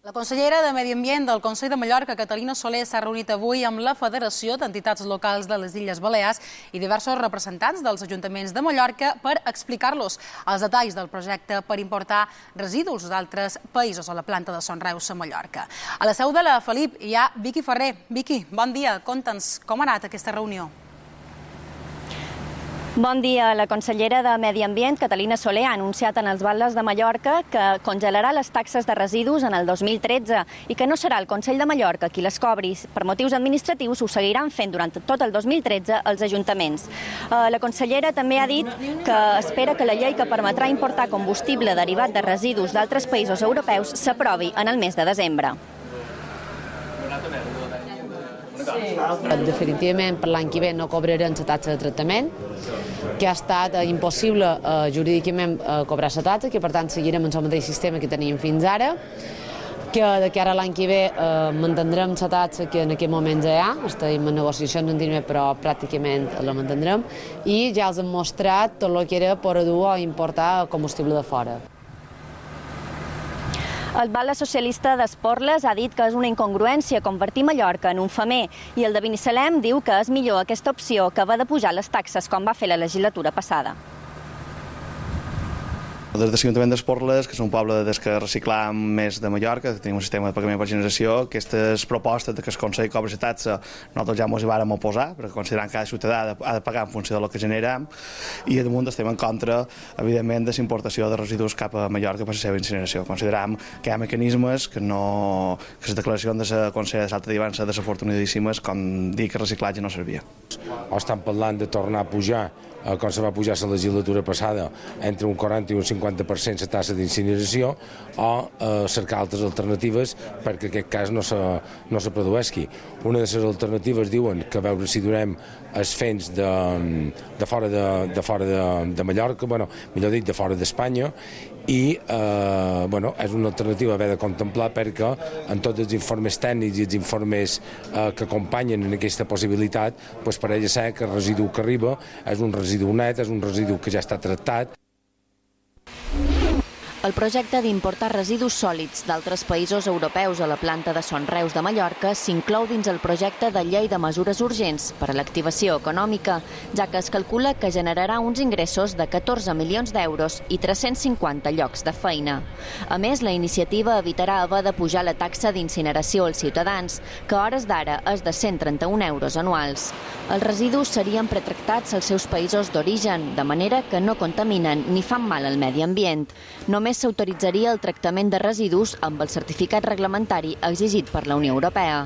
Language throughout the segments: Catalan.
La consellera de Medi Ambient del Consell de Mallorca, Catalina Soler, s'ha reunit avui amb la Federació d'Entitats Locals de les Illes Balears i diversos representants dels ajuntaments de Mallorca per explicar-los els detalls del projecte per importar residus d'altres països a la planta de Son Reus a Mallorca. A la seu de la Felip hi ha Vicky Ferrer. Vicky, bon dia. Conta'ns com ha anat aquesta reunió. Bon dia. La consellera de Medi Ambient, Catalina Soler, ha anunciat en els Batles de Mallorca que congelarà les taxes de residus en el 2013 i que no serà el Consell de Mallorca qui les cobri. Per motius administratius ho seguiran fent durant tot el 2013 els ajuntaments. La consellera també ha dit que espera que la llei que permetrà importar combustible derivat de residus d'altres països europeus s'aprovi en el mes de desembre. Definitivament per l'any que ve no cobrarem la taxa de tractament, que ha estat impossible jurídicament cobrar la taxa, que per tant seguirem en el mateix sistema que teníem fins ara, que de cara a l'any que ve mantindrem la taxa que en aquest moment ja hi ha, estem en negociacions anteriorment però pràcticament la mantindrem, i ja els hem mostrat tot el que era per dur o importar combustible de fora. El Batlle Socialista d'Esporles ha dit que és una incongruència convertir Mallorca en un femer i el de Binissalem diu que és millor aquesta opció que haver de pujar les taxes com va fer la legislatura passada. Des de l'Ajuntament d'Esporles, que és un poble que reciclam més de Mallorca, que tenim un sistema de pagament per generació, aquestes propostes que el Consell cobri la taxa, nosaltres ja ens hi vàrem oposar, perquè considerem que cada ciutadà ha de pagar en funció del que generem, i a damunt estem en contra, evidentment, de la importació de residus cap a Mallorca per la seva incineració. Considerem que hi ha mecanismes que les declaracions de la Consell de Salta d'Ivan són desafortunadíssimes, com dir que el reciclatge no servia. O estan parlant de tornar a pujar, com se va pujar la legislatura passada, entre un 40 i un 50% la tassa d'incineració, o cercar altres alternatives perquè aquest cas no se produeixi. Una de les alternatives diuen que a veure si durem els fens de fora de Mallorca, millor dit, de fora d'Espanya, i és una alternativa a haver de contemplar perquè en tots els informes tècnics i els informes que acompanyen en aquesta possibilitat pareix ser que el residu que arriba és un residu net, és un residu que ja està tractat. El projecte d'importar residus sòlids d'altres països europeus a la planta de Son Reus de Mallorca s'inclou dins el projecte de llei de mesures urgents per a l'activació econòmica, ja que es calcula que generarà uns ingressos de 14 milions d'euros i 350 llocs de feina. A més, la iniciativa evitarà haver de pujar la taxa d'incineració als ciutadans, que a hores d'ara és de 131 euros anuals. Els residus serien pretractats als seus països d'origen, de manera que no contaminen ni fan mal al medi ambient. Només s'autoritzaria el tractament de residus amb el certificat reglamentari exigit per la Unió Europea.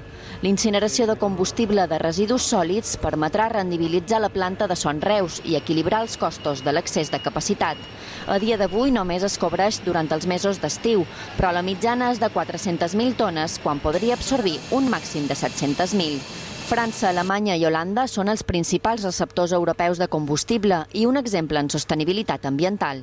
L'incineració de combustible de residus sòlids permetrà rendibilitzar la planta de Son Reus i equilibrar els costos de l'excés de capacitat. A dia d'avui només es cobreix durant els mesos d'estiu, però la mitjana és de 400.000 tones quan podria absorbir un màxim de 700.000. França, Alemanya i Holanda són els principals receptors europeus de combustible i un exemple en sostenibilitat ambiental.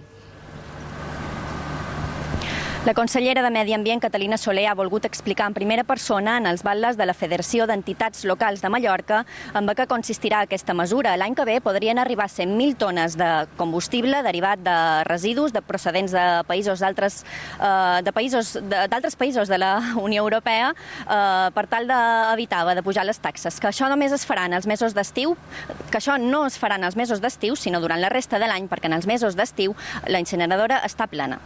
La consellera de Medi Ambient, Catalina Soler, ha volgut explicar en primera persona en els Batles de la Federació d'Entitats Locals de Mallorca en què consistirà aquesta mesura. L'any que ve podrien arribar 100.000 tones de combustible derivat de residus procedents de d'altres països de la Unió Europea per tal d'evitar de pujar les taxes. Que això només es farà en els mesos d'estiu, que això no es farà en els mesos d'estiu, sinó durant la resta de l'any, perquè en els mesos d'estiu la incineradora està plena.